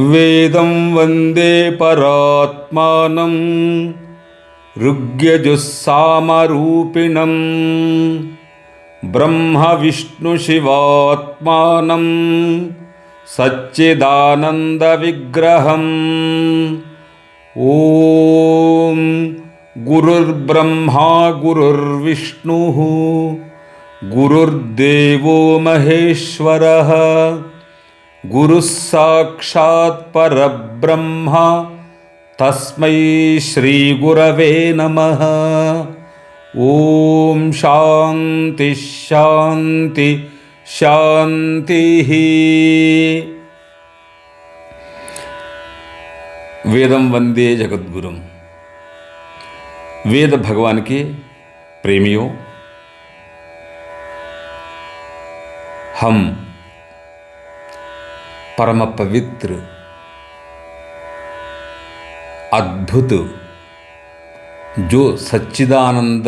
वेदं वन्दे परात्मानं ऋग्यजुस्सामरूपिणं ब्रह्मविष्णुशिवात्मानं सच्चिदानन्दविग्रहम्। ॐ गुरुर्ब्रह्मा गुरुर्विष्णुः गुरुर्देवो महेश्वरः गुरुः साक्षात् परब्रह्म तस्मै श्री गुरवे नमः। ॐ शान्ति शान्ति शान्तिः। वेदं वंदे जगद्गुरुम। वेद भगवान के प्रेमियों, हम परम पवित्र अद्भुत जो सच्चिदानंद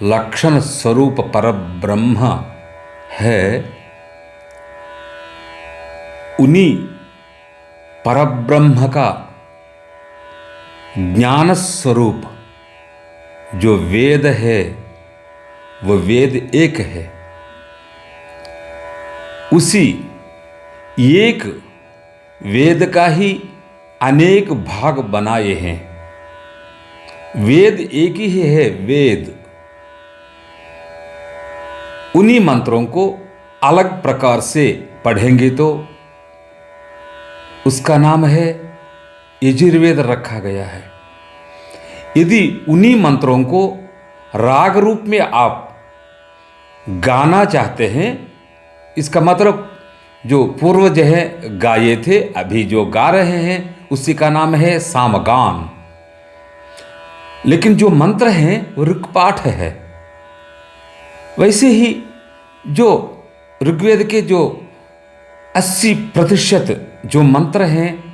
लक्षण स्वरूप परब्रह्म है, उन्हीं परब्रह्म का ज्ञान स्वरूप जो वेद है, वो वेद एक है। उसी एक वेद का ही अनेक भाग बनाए हैं। वेद एक ही है, वेद। उन्हीं मंत्रों को अलग प्रकार से पढ़ेंगे तो उसका नाम है यजुर्वेद रखा गया है। यदि उन्हीं मंत्रों को राग रूप में आप गाना चाहते हैं, इसका मतलब जो पूर्वज है गाए थे, अभी जो गा रहे हैं उसी का नाम है सामगान। लेकिन जो मंत्र हैं वो ऋक्पाठ है। वैसे ही जो ऋग्वेद के जो 80% जो मंत्र हैं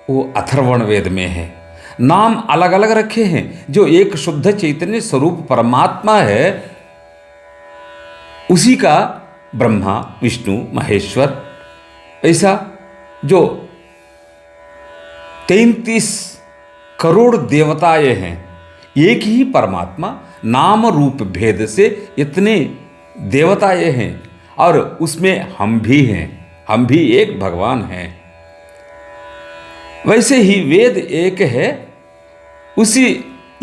वो अथर्वण वेद में है। नाम अलग अलग रखे हैं। जो एक शुद्ध चैतन्य स्वरूप परमात्मा है, उसी का ब्रह्मा विष्णु महेश्वर, ऐसा जो 33 करोड़ देवताएं हैं, एक ही परमात्मा नाम रूप भेद से इतने देवताएं हैं, और उसमें हम भी हैं, हम भी एक भगवान हैं। वैसे ही वेद एक है। उसी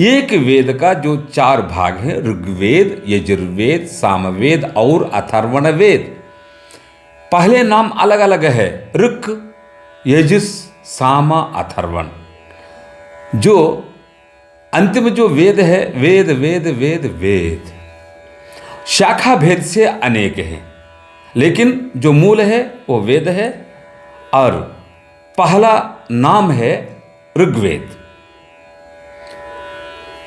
एक वेद का जो 4 भाग हैं, ऋग्वेद, यजुर्वेद, सामवेद और अथर्वण वेद। पहले नाम अलग अलग है, ऋक्, यजुस्, साम, अथर्वण। जो अंतिम जो वेद है, वेद वेद वेद वेद, शाखा भेद से अनेक हैं, लेकिन जो मूल है वो वेद है। और पहला नाम है ऋग्वेद।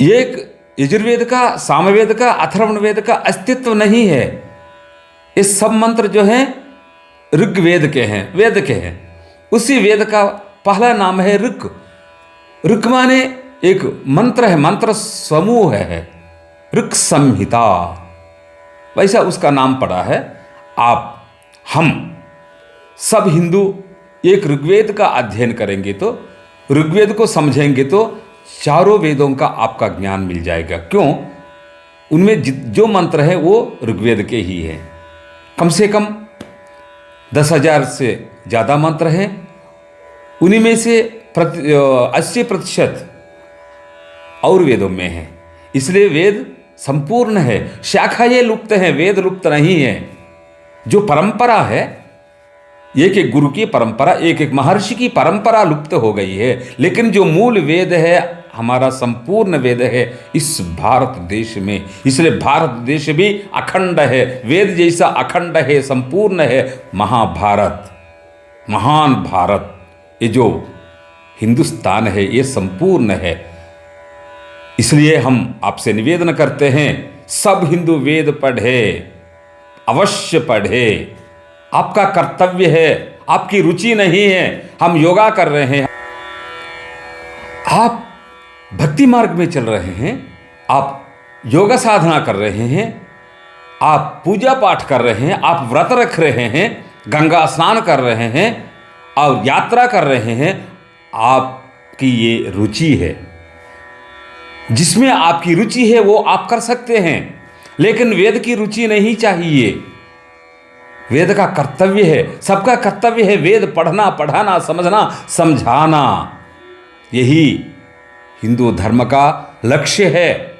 एक यजुर्वेद का, सामवेद का, अथर्वण वेद का अस्तित्व नहीं है। ये सब मंत्र जो हैं ऋग्वेद के हैं, वेद के हैं। उसी वेद का पहला नाम है ऋक्। ऋक् माने एक मंत्र है, मंत्र समूह है, ऋक् संहिता, वैसा उसका नाम पड़ा है। आप हम सब हिंदू एक ऋग्वेद का अध्ययन करेंगे तो, ऋग्वेद को समझेंगे तो चारों वेदों का आपका ज्ञान मिल जाएगा। क्यों? उनमें जो मंत्र है वो ऋग्वेद के ही हैं। कम से कम 10,000 से ज़्यादा मंत्र हैं। उन्हीं में से 80% और वेदों में है। इसलिए वेद संपूर्ण है। शाखा ये लुप्त है, वेद लुप्त नहीं है। जो परंपरा है, एक एक गुरु की परंपरा, एक एक महर्षि की परंपरा लुप्त हो गई है। लेकिन जो मूल वेद है, हमारा संपूर्ण वेद है इस भारत देश में। इसलिए भारत देश भी अखंड है, वेद जैसा अखंड है, संपूर्ण है। महाभारत, महान भारत, ये जो हिंदुस्तान है, ये संपूर्ण है। इसलिए हम आपसे निवेदन करते हैं, सब हिंदू वेद पढ़े, अवश्य पढ़े। आपका कर्तव्य है, आपकी रुचि नहीं है। हम योगा कर रहे हैं, आप भक्ति मार्ग में चल रहे हैं, आप योगा साधना कर रहे हैं, आप पूजा पाठ कर रहे हैं, आप व्रत रख रहे हैं, गंगा स्नान कर रहे हैं और यात्रा कर रहे हैं, आपकी ये रुचि है। जिसमें आपकी रुचि है वो आप कर सकते हैं, लेकिन वेद की रुचि नहीं चाहिए। वेद का कर्तव्य है, सबका कर्तव्य है वेद पढ़ना, पढ़ाना, समझना, समझाना। यही हिंदू धर्म का लक्ष्य है।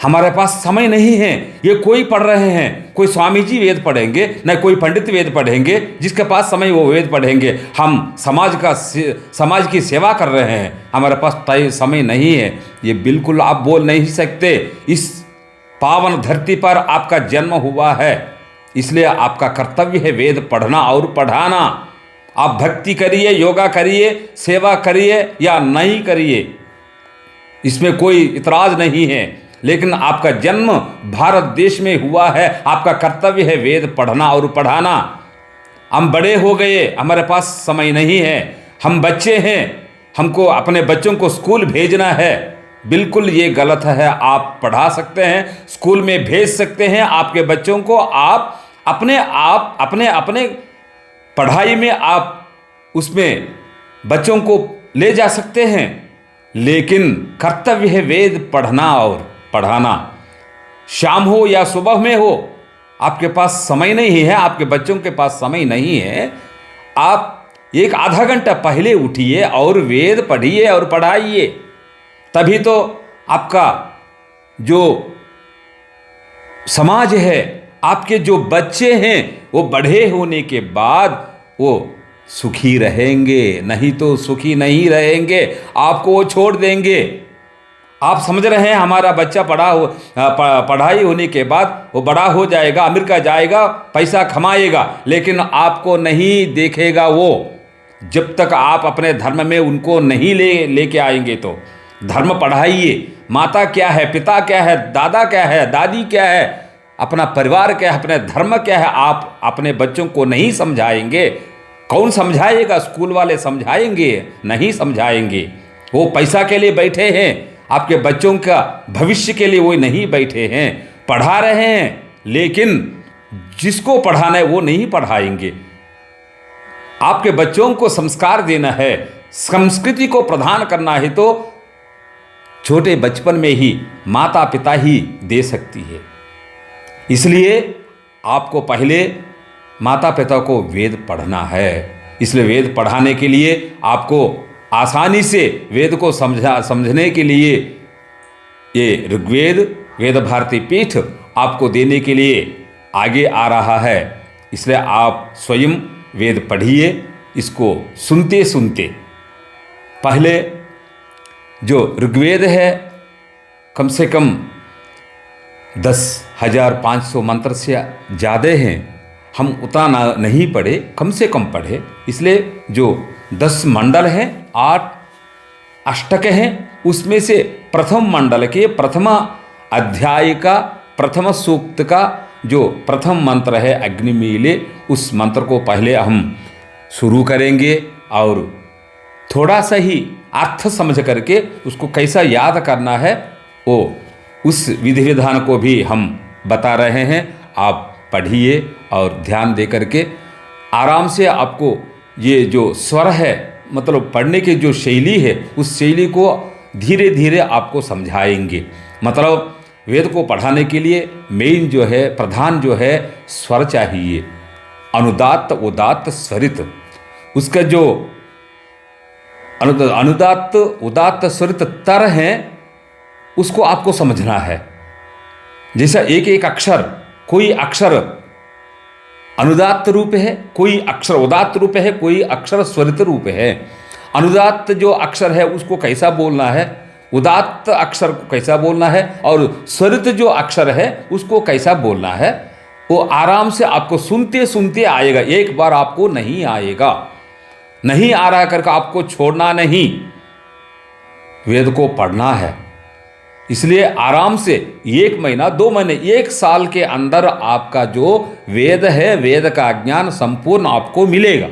हमारे पास समय नहीं है। ये कोई पढ़ रहे हैं, कोई स्वामी जी वेद पढ़ेंगे, न कोई पंडित वेद पढ़ेंगे, जिसके पास समय वो वेद पढ़ेंगे। हम समाज की सेवा कर रहे हैं, हमारे पास समय नहीं है, ये बिल्कुल आप बोल नहीं सकते। इस पावन धरती पर आपका जन्म हुआ है, इसलिए आपका कर्तव्य है वेद पढ़ना और पढ़ाना। आप भक्ति करिए, योगा करिए, सेवा करिए या नहीं करिए, इसमें कोई इतराज नहीं है, लेकिन आपका जन्म भारत देश में हुआ है, आपका कर्तव्य है वेद पढ़ना और पढ़ाना। हम बड़े हो गए, हमारे पास समय नहीं है, हम बच्चे हैं, हमको अपने बच्चों को स्कूल भेजना है, बिल्कुल ये गलत है। आप पढ़ा सकते हैं, स्कूल में भेज सकते हैं आपके बच्चों को। आप अपने पढ़ाई में आप उसमें बच्चों को ले जा सकते हैं, लेकिन कर्तव्य है वेद पढ़ना और पढ़ाना। शाम हो या सुबह में हो, आपके पास समय नहीं है, आपके बच्चों के पास समय नहीं है, आप एक आधा घंटा पहले उठिए और वेद पढ़िए और पढ़ाइए। तभी तो आपका जो समाज है, आपके जो बच्चे हैं, वो बड़े होने के बाद वो सुखी रहेंगे, नहीं तो सुखी नहीं रहेंगे, आपको वो छोड़ देंगे। आप समझ रहे हैं हमारा बच्चा पढ़ाई होने के बाद वो बड़ा हो जाएगा, अमेरिका जाएगा, पैसा कमाएगा, लेकिन आपको नहीं देखेगा वो। जब तक आप अपने धर्म में उनको नहीं लेके आएंगे तो धर्म पढ़ाइए। माता क्या है, पिता क्या है, दादा क्या है, दादी क्या है, अपना परिवार क्या है, अपने धर्म क्या है, आप अपने बच्चों को नहीं समझाएंगे, कौन समझाएगा? स्कूल वाले समझाएंगे? नहीं समझाएंगे। वो पैसा के लिए बैठे हैं, आपके बच्चों का भविष्य के लिए वो नहीं बैठे हैं। पढ़ा रहे हैं, लेकिन जिसको पढ़ाना है वो नहीं पढ़ाएंगे। आपके बच्चों को संस्कार देना है, संस्कृति को प्रदान करना है, तो छोटे बचपन में ही माता पिता ही दे सकती है। इसलिए आपको पहले माता पिता को वेद पढ़ना है। इसलिए वेद पढ़ाने के लिए आपको आसानी से वेद को समझने के लिए ये ऋग्वेद वेद भारती पीठ आपको देने के लिए आगे आ रहा है। इसलिए आप स्वयं वेद पढ़िए, इसको सुनते सुनते। पहले जो ऋग्वेद है कम से कम 10,500 मंत्र से ज़्यादा हैं, हम उतना नहीं पढ़े, कम से कम पढ़े। इसलिए जो 10 मंडल हैं, 8 अष्टक हैं, उसमें से प्रथम मंडल के प्रथम अध्याय का प्रथम सूक्त का जो प्रथम मंत्र है अग्निमीले, उस मंत्र को पहले हम शुरू करेंगे और थोड़ा सा ही अर्थ समझ करके उसको कैसा याद करना है वो उस विधि विधान को भी हम बता रहे हैं। आप पढ़िए और ध्यान दे करके आराम से आपको ये जो स्वर है, मतलब पढ़ने की जो शैली है, उस शैली को धीरे धीरे आपको समझाएंगे। मतलब वेद को पढ़ाने के लिए मेन जो है, प्रधान जो है, स्वर चाहिए। अनुदात्त उदात्त स्वरित, उसका जो अनुदात्त उदात्त स्वरित तर हैं, उसको आपको समझना है। जैसा एक एक अक्षर, कोई अक्षर अनुदात्त रूप है, कोई अक्षर उदात्त रूप है, कोई अक्षर स्वरित रूप है। अनुदात्त जो अक्षर है उसको कैसा बोलना है, उदात्त अक्षर को कैसा बोलना है, और स्वरित जो अक्षर है उसको कैसा बोलना है, वो आराम से आपको सुनते सुनते आएगा। एक बार आपको नहीं आएगा, नहीं आ रहा करके आपको छोड़ना नहीं, वेद को पढ़ना है। इसलिए आराम से 1 महीना, 2 महीने, 1 साल के अंदर आपका जो वेद है, वेद का ज्ञान संपूर्ण आपको मिलेगा।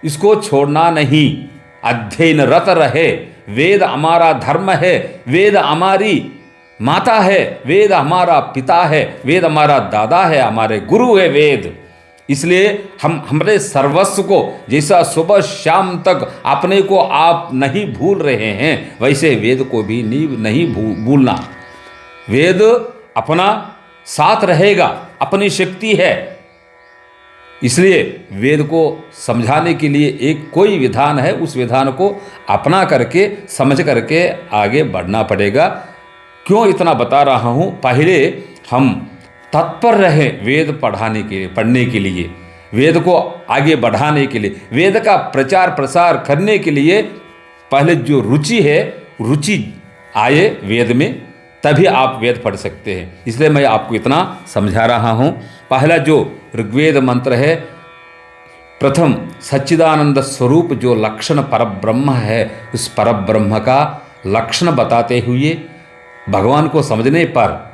इसको छोड़ना नहीं, अध्ययनरत रहे। वेद हमारा धर्म है, वेद हमारी माता है, वेद हमारा पिता है, वेद हमारा दादा है, हमारे गुरु है वेद। इसलिए हम हमारे सर्वस्व को, जैसा सुबह शाम तक अपने को आप नहीं भूल रहे हैं, वैसे वेद को भी नहीं भूलना। वेद अपना साथ रहेगा, अपनी शक्ति है। इसलिए वेद को समझाने के लिए एक कोई विधान है, उस विधान को अपना करके समझ करके आगे बढ़ना पड़ेगा। क्यों इतना बता रहा हूँ? पहले हम तत्पर रहे वेद पढ़ने के लिए, वेद को आगे बढ़ाने के लिए, वेद का प्रचार प्रसार करने के लिए पहले जो रुचि है, रुचि आए वेद में, तभी आप वेद पढ़ सकते हैं। इसलिए मैं आपको इतना समझा रहा हूँ। पहला जो ऋग्वेद मंत्र है, प्रथम सच्चिदानंद स्वरूप जो लक्षण परब्रह्म है, उस परब्रह्म का लक्षण बताते हुए भगवान को समझने पर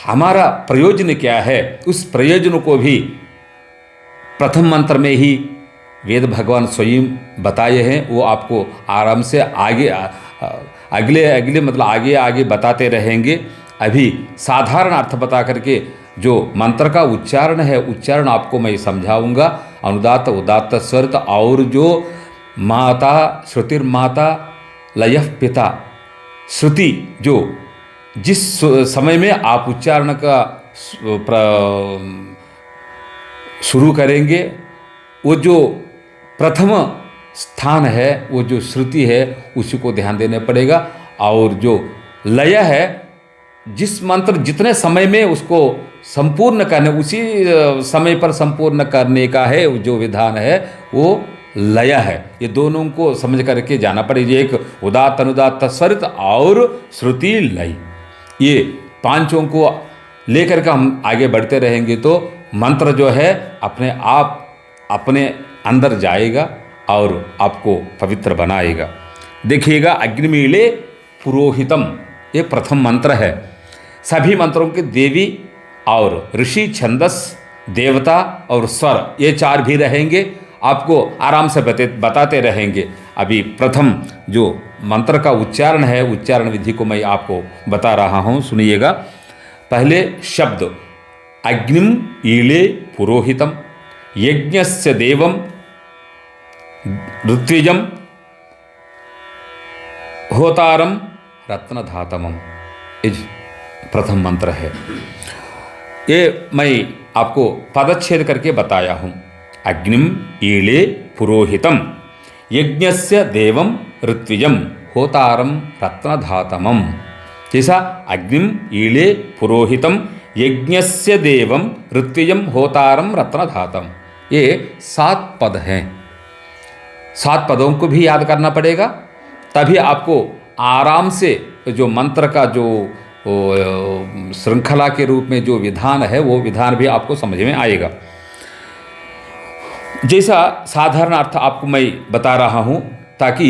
हमारा प्रयोजन क्या है, उस प्रयोजन को भी प्रथम मंत्र में ही वेद भगवान स्वयं बताए हैं। वो आपको आराम से अगले मतलब आगे बताते रहेंगे। अभी साधारण अर्थ बता करके जो मंत्र का उच्चारण है, उच्चारण आपको मैं समझाऊंगा। अनुदात्त उदात्त स्वरित, और जो माता श्रुतिर्माता लयः पिता, श्रुति जो जिस समय में आप उच्चारण का शुरू करेंगे, वो जो प्रथम स्थान है, वो जो श्रुति है, उसी को ध्यान देना पड़ेगा। और जो लय है, जिस मंत्र जितने समय में उसको संपूर्ण करने, उसी समय पर संपूर्ण करने का है जो विधान है, वो लय है। ये दोनों को समझ करके जाना पड़ेगा। एक उदात्त अनुदात्त स्वरित और श्रुति लय, ये पांचों को लेकर के हम आगे बढ़ते रहेंगे तो मंत्र जो है अपने आप अपने अंदर जाएगा और आपको पवित्र बनाएगा। देखिएगा, अग्निमीले पुरोहितम, ये प्रथम मंत्र है। सभी मंत्रों के देवी और ऋषि, छंदस, देवता और स्वर, ये चार भी रहेंगे। आपको आराम से बताते रहेंगे। अभी प्रथम जो मंत्र का उच्चारण है, उच्चारण विधि को मैं आपको बता रहा हूँ, सुनिएगा। पहले शब्द अग्निम ईले पुरोहितम यज्ञस्य देवम ऋत्विजम होतारम रत्नधातमम, ये प्रथम मंत्र है। ये मैं आपको पदच्छेद करके बताया हूँ। अग्निम ईले पुरोहितम यज्ञस्य देवम ऋत्विजम होतारम रत्नधातमम। जैसा अग्निम ईले पुरोहितम यज्ञस्य देवम ऋत्विजम होतारम रत्नधातम, ये 7 पद हैं। 7 पदों को भी याद करना पड़ेगा, तभी आपको आराम से जो मंत्र का जो श्रृंखला के रूप में जो विधान है, वो विधान भी आपको समझ में आएगा। जैसा साधारण अर्थ आपको मैं बता रहा हूँ ताकि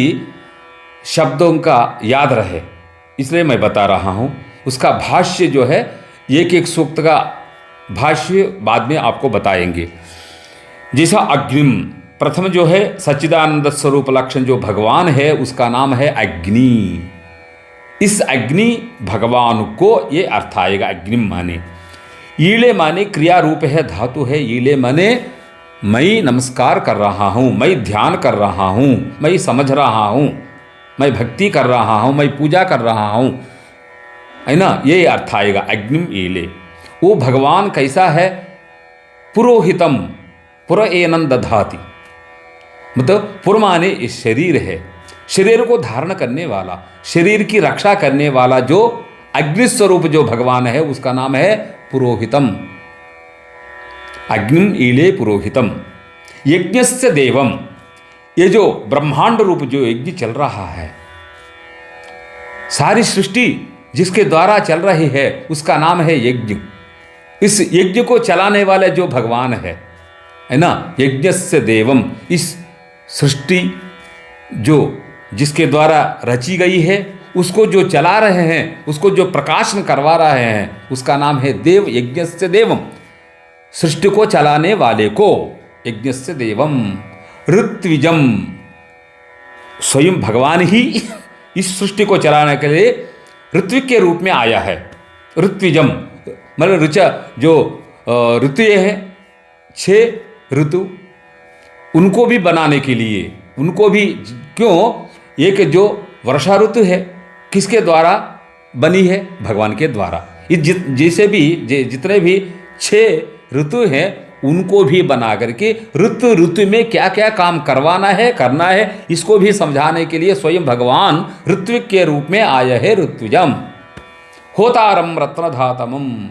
शब्दों का याद रहे, इसलिए मैं बता रहा हूँ। उसका भाष्य जो है, एक एक सूक्त का भाष्य बाद में आपको बताएंगे। जैसा अग्निम, प्रथम जो है सच्चिदानंद स्वरूप लक्षण जो भगवान है, उसका नाम है अग्नि। इस अग्नि भगवान को ये अर्थ आएगा। अग्निम माने ईले माने क्रिया रूप है, धातु है। ईले माने मैं नमस्कार कर रहा हूँ, मैं ध्यान कर रहा हूँ, मैं समझ रहा हूँ, मैं भक्ति कर रहा हूँ, मैं पूजा कर रहा हूँ, है ना, ये अर्थ आएगा अग्निम ईले। वो भगवान कैसा है? पुरोहितम, पुर एनं दधाति, मतलब पुर माने इस शरीर है, शरीर को धारण करने वाला, शरीर की रक्षा करने वाला जो अग्नि स्वरूप जो भगवान है, उसका नाम है पुरोहितम। अग्निम ईले पुरोहितम यज्ञस्य देवम, ये जो ब्रह्मांड रूप जो यज्ञ चल रहा है, सारी सृष्टि जिसके द्वारा चल रही है, उसका नाम है यज्ञ। इस यज्ञ को चलाने वाले जो भगवान है ना, यज्ञस्य देवम, इस सृष्टि जो जिसके द्वारा रची गई है, उसको जो चला रहे हैं, उसको जो प्रकाशन करवा रहे हैं, उसका नाम है देव। यज्ञस्य देवम, सृष्टि को चलाने वाले को यज्ञस्य देवम। ऋत्विजम, स्वयं भगवान ही इस सृष्टि को चलाने के लिए ऋत्विक के रूप में आया है। ऋत्विजम मतलब ऋचा जो ऋतु हैं, 6 ऋतु, उनको भी बनाने के लिए, उनको भी क्यों, एक जो वर्षा ऋतु है किसके द्वारा बनी है? भगवान के द्वारा। जैसे भी जितने भी 6 ऋतु हैं उनको भी बना करके ऋतु में क्या क्या काम करवाना है, करना है, इसको भी समझाने के लिए स्वयं भगवान ऋत्विक के रूप में आया है। ऋत्विजम होतारम रत्नधातमम।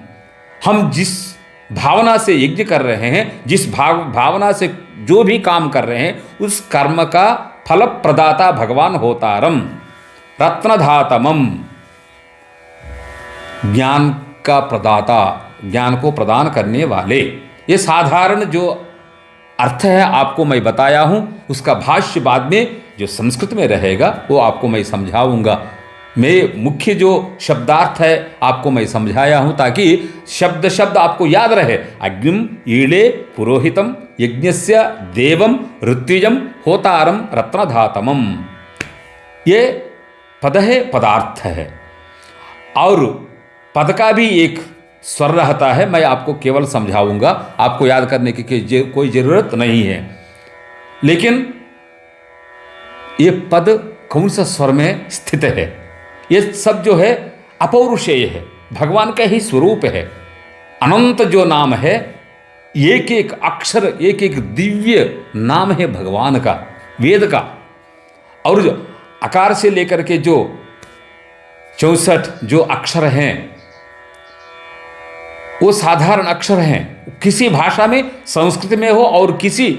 हम जिस भावना से यज्ञ कर रहे हैं, जिस भावना से जो भी काम कर रहे हैं, उस कर्म का फल प्रदाता भगवान होतारम। रत्नधातमम ज्ञान का प्रदाता, ज्ञान को प्रदान करने वाले। ये साधारण जो अर्थ है आपको मैं बताया हूं, उसका भाष्य बाद में जो संस्कृत में रहेगा वो आपको मैं समझाऊंगा। मैं मुख्य जो शब्दार्थ है आपको मैं समझाया हूं ताकि शब्द शब्द आपको याद रहे। अग्निम ईले पुरोहितम यज्ञस्य देवम ऋत्विजम होतारम रत्नधातमम। ये पद है, पदार्थ है, और पद का भी एक स्वर रहता है। मैं आपको केवल समझाऊंगा, आपको याद करने की कोई जरूरत नहीं है। लेकिन ये पद कौन सा स्वर में स्थित है, ये सब जो है अपौरुषेय है, भगवान का ही स्वरूप है। अनंत जो नाम है, एक एक अक्षर एक एक दिव्य नाम है भगवान का, वेद का। और जो आकार से लेकर के जो 64 जो अक्षर हैं वो साधारण अक्षर हैं। किसी भाषा में, संस्कृत में हो और किसी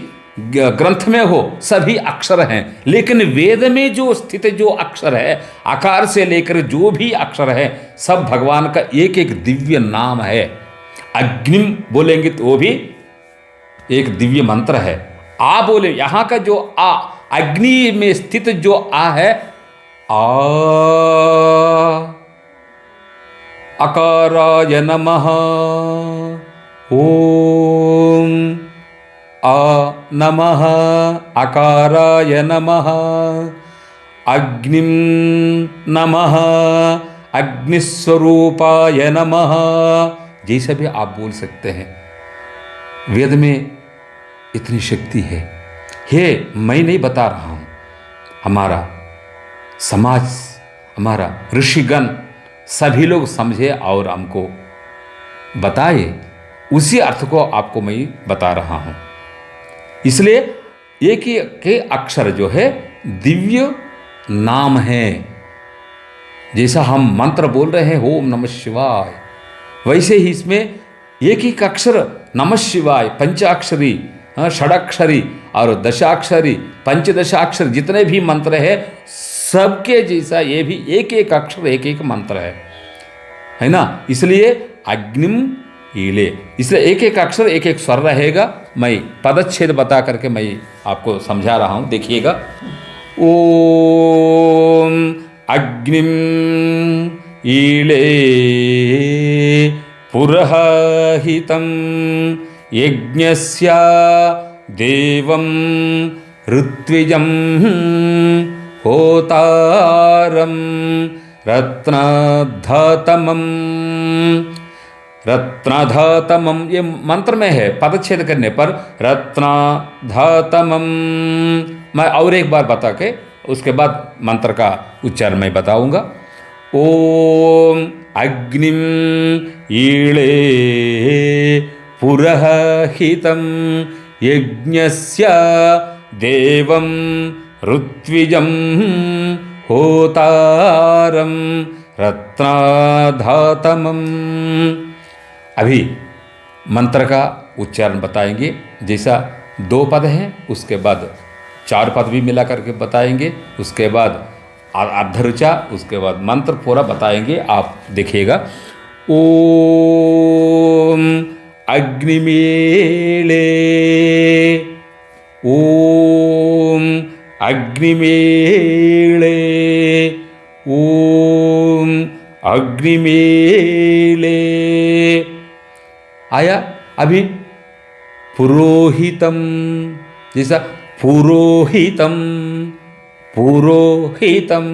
ग्रंथ में हो, सभी अक्षर हैं। लेकिन वेद में जो स्थित जो अक्षर है, आकार से लेकर जो भी अक्षर है, सब भगवान का एक एक दिव्य नाम है। अग्निम बोलेंगे तो वो भी एक दिव्य मंत्र है। आ बोले, यहां का जो आ, अग्नि में स्थित जो आ है, आ अकाराय नमः, ओम आ नमः अकाराय नमः, अग्निम नमः अग्निस्वरूपाय नमः। जैसे भी आप बोल सकते हैं, वेद में इतनी शक्ति है। मैं नहीं बता रहा हूं, हमारा समाज, हमारा ऋषिगण सभी लोग समझे और हमको बताए, उसी अर्थ को आपको मैं बता रहा हूं। इसलिए एक ही के अक्षर जो है दिव्य नाम है। जैसा हम मंत्र बोल रहे हैं ओम नमः शिवाय, वैसे ही इसमें एक ही अक्षर नमः शिवाय, पंचाक्षरी, षडाक्षरी और दशाक्षरी, पंचदशाक्षर जितने भी मंत्र है सबके जैसा ये भी एक एक अक्षर एक एक मंत्र है ना। इसलिए अग्निम ईले, इसलिए एक एक अक्षर एक एक स्वर रहेगा। मैं पदच्छेद बता करके मैं आपको समझा रहा हूं, देखिएगा। ओम अग्निम ईले पुरहितं यज्ञस्य देवं ऋत्विजं होतारं रत्नधातमं। रत्नधातमं ये मंत्र में है, पदच्छेद करने पर रत्नधातमं। मैं और एक बार बता के उसके बाद मंत्र का उच्चारण मैं बताऊंगा। ओम अग्निम ईले पुरहितं यज्ञस्य देवं ऋत्विजं होतारं रत्नधातमं। अभी मंत्र का उच्चारण बताएंगे। जैसा 2 पद हैं, उसके बाद 4 पद भी मिला करके बताएंगे, उसके बाद अर्धरुचा, उसके बाद मंत्र पूरा बताएंगे। आप देखिएगा। ओम अग्निमीले, ओम अग्निमीले, ओम अग्निमीले। आया। अभी पुरोहितम, जैसा पुरोहितम, पुरोहितम,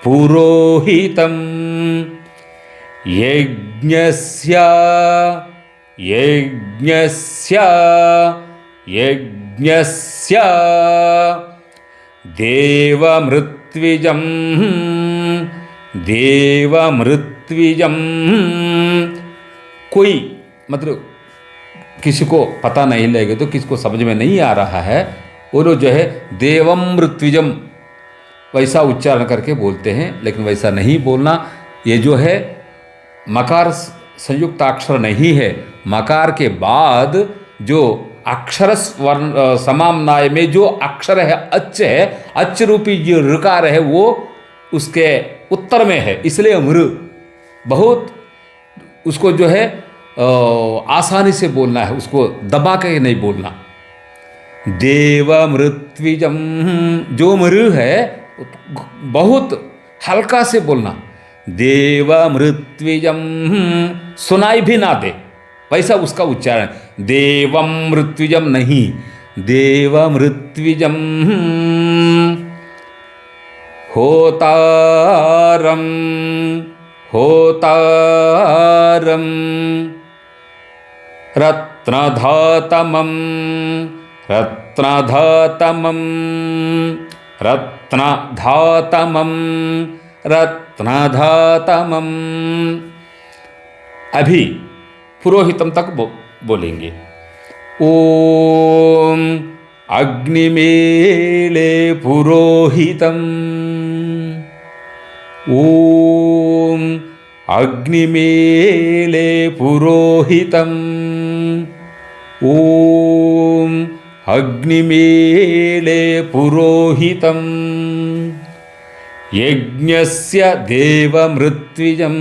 पुरोहितं यज्ञस्य यज्ञस्य यज्ञस्य देवमृत्विजं देवमृत्विजं। कोई मतलब किसी को पता नहीं लगेगा, तो किसी को समझ में नहीं आ रहा है, वो लोग जो है देवम मृत्विजम वैसा उच्चारण करके बोलते हैं, लेकिन वैसा नहीं बोलना। ये जो है मकार संयुक्त अक्षर नहीं है, मकार के बाद जो अक्षर वर्ण समाम्नाय में जो अक्षर है अच्च रूपी जो ऋकार है वो उसके उत्तर में है, इसलिए मृ बहुत उसको जो है आसानी से बोलना है, उसको दबा के नहीं बोलना। देवमृत्विजम जो मृ है बहुत हल्का से बोलना। देवमृत्विजम सुनाई भी ना दे वैसा उसका उच्चारण, देवम मृत्विजम नहीं, देवमृत्विजम। होतारम होतारम रत्नधातमं रत्नधातमं रत्नधातमं रत्नधातमं। अभी पुरोहितम तक बोलेंगे। ओम अग्निमेले पुरोहितम, ओम अग्निमेले पुरोहितम, ओम अग्निमेले पुरोहितम। यज्ञस्य देवमृत्विजं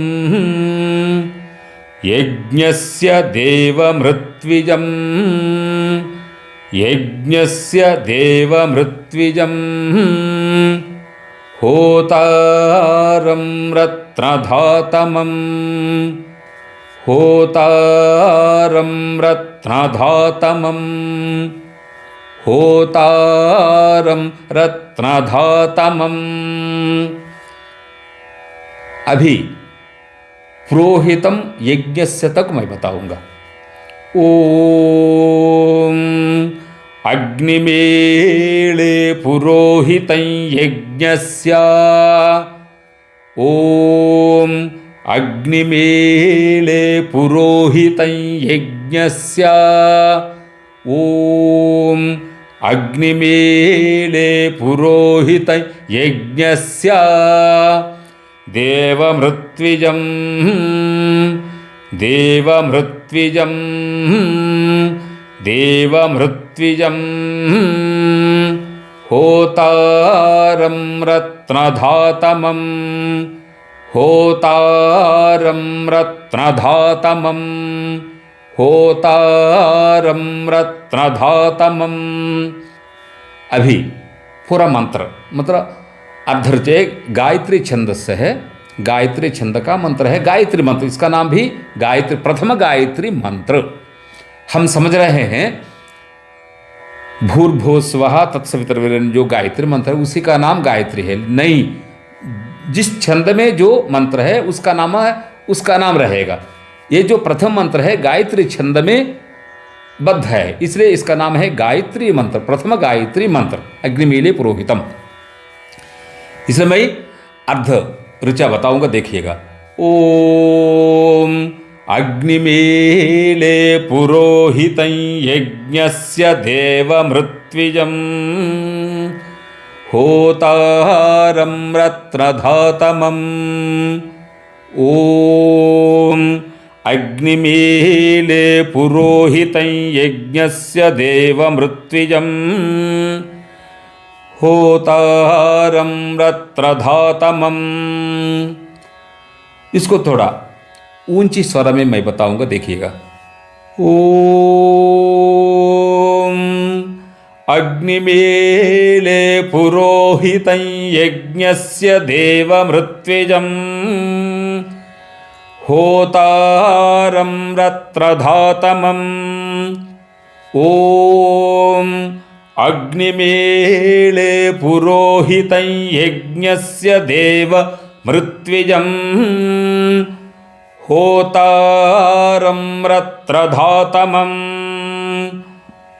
यज्ञस्य देवमृत्विजं यज्ञस्य देवमृत्विजं। होतारं रत्नधातमं होतारं रत्नधातमं होतारं रत्नधातमं। अभी पुरोहितम यज्ञस्य तक मैं बताऊंगा। ओम अग्निमेले पुरोहितं यज्ञस्य, ओम अग्निमेले पुरोहितं यज्ञस्य, ओम अग्निमेले पुरोहितं यज्ञस्य। देवमृत्विजं देवमृत्विजं देवमृत्विजं। होतारं रत्नधातमं होतारं रत्नधातमं होतारं रत्नधातमं। अभी पूरा मंत्र मतलब अर्धर्चे गायत्री छंद से है, गायत्री छंद का मंत्र है गायत्री मंत्र। इसका नाम भी गायत्री, प्रथम गायत्री मंत्र। हम समझ रहे हैं भूर्भुवः स्वः तत्सवितुर्वरेण्यं जो गायत्री मंत्र है उसी का नाम गायत्री है। नहीं, जिस छंद में जो मंत्र है उसका नाम रहेगा। ये जो प्रथम मंत्र है गायत्री छंद में बद्ध है, इसलिए इसका नाम है गायत्री मंत्र, प्रथम गायत्री मंत्र अग्निमीले पुरोहितम। इसलिए मैं अर्ध ऋचा बताऊंगा, देखिएगा। ओम अग्निमीले पुरोहितं यज्ञस्य देवमृत्विजं होतारं रत्नधातमं। ओम अग्निमीले पुरोहितं यज्ञस्य देवमृत्विजं होतारं रत्नधातमं। इसको थोड़ा ऊंची स्वर में मैं बताऊंगा, देखिएगा। ओम अग्निमीले पुरोहितं यज्ञस्य देवमृत्विजं होतारं रत्नधातमं। ओम अग्निमीले पुरोहितं यज्ञस्य देवमृत्विजं मृत्विजं होतारं रत्रधातमम्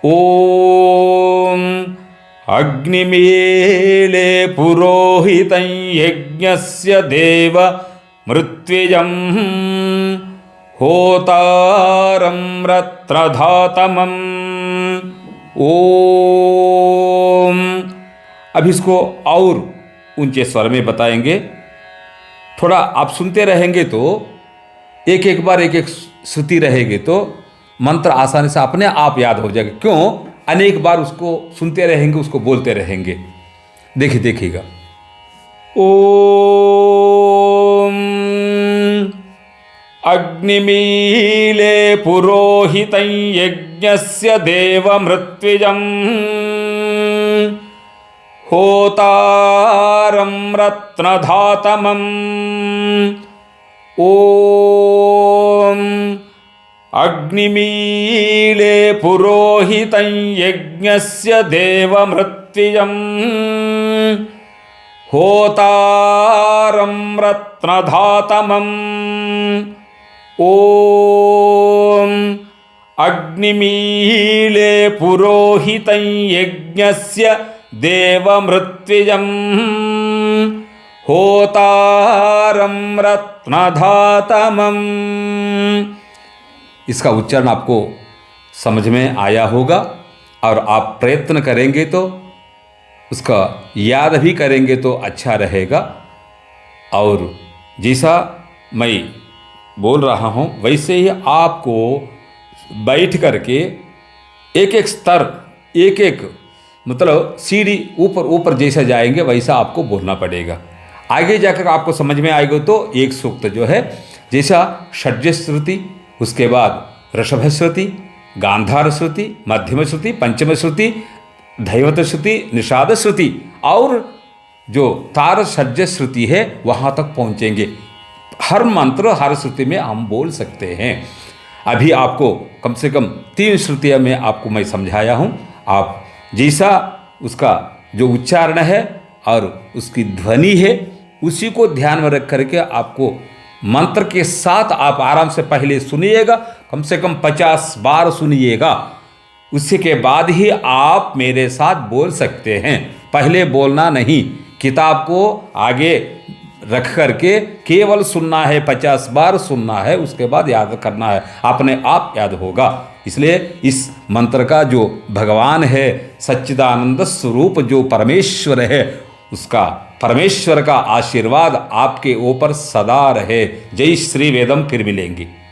ॐ अग्निमीले पुरोहितं यज्ञस्य देव मृत्विजं होतारं रत्रधातमम् ओम। अब इसको और ऊंचे स्वर में बताएंगे। थोड़ा आप सुनते रहेंगे तो एक एक बार एक एक श्रुति रहेगी तो मंत्र आसानी से अपने आप याद हो जाएगा। क्यों? अनेक बार उसको सुनते रहेंगे, उसको बोलते रहेंगे। देखिएगा। ओम अग्निमीले पुरोहितं यज्ञस्य देव मृत्विजं होतारं रत्नधातमम् ॐ अग्निमीले पुरोहितं यज्ञस्य देव मृत्विजं होतारं रत्नधातमम् ॐ अग्निमीले पुरोहितं यज्ञस्य देव मृत्विजं होतारं रत्नधातमम्। इसका उच्चारण आपको समझ में आया होगा और आप प्रयत्न करेंगे तो उसका याद भी करेंगे तो अच्छा रहेगा। और जैसा मैं बोल रहा हूँ वैसे ही आपको बैठ करके एक एक स्तर, एक एक मतलब सीढ़ी ऊपर ऊपर जैसा जाएंगे वैसा आपको बोलना पड़ेगा। आगे जाकर आपको समझ में आएगा तो एक सूक्त जो है जैसा षड्ज श्रुति, उसके बाद ऋषभ श्रुति, गांधार श्रुति, मध्यम श्रुति, पंचम श्रुति, धैवत श्रुति, निषाद श्रुति और जो तार षड्ज श्रुति है वहाँ तक पहुँचेंगे। हर मंत्र हर श्रुति में हम बोल सकते हैं। अभी आपको कम से कम 3 श्रुतियाँ में आपको मैं समझाया हूँ। आप जैसा उसका जो उच्चारण है और उसकी ध्वनि है उसी को ध्यान में रख करके आपको मंत्र के साथ आप आराम से पहले सुनिएगा, कम से कम 50 बार सुनिएगा। उसी के बाद ही आप मेरे साथ बोल सकते हैं। पहले बोलना नहीं, किताब को आगे रख करके केवल सुनना है, 50 बार सुनना है, उसके बाद याद करना है, अपने आप याद होगा। इसलिए इस मंत्र का जो भगवान है, सच्चिदानंद स्वरूप जो परमेश्वर है, उसका परमेश्वर का आशीर्वाद आपके ऊपर सदा रहे। जय श्री वेदम। फिर मिलेंगे।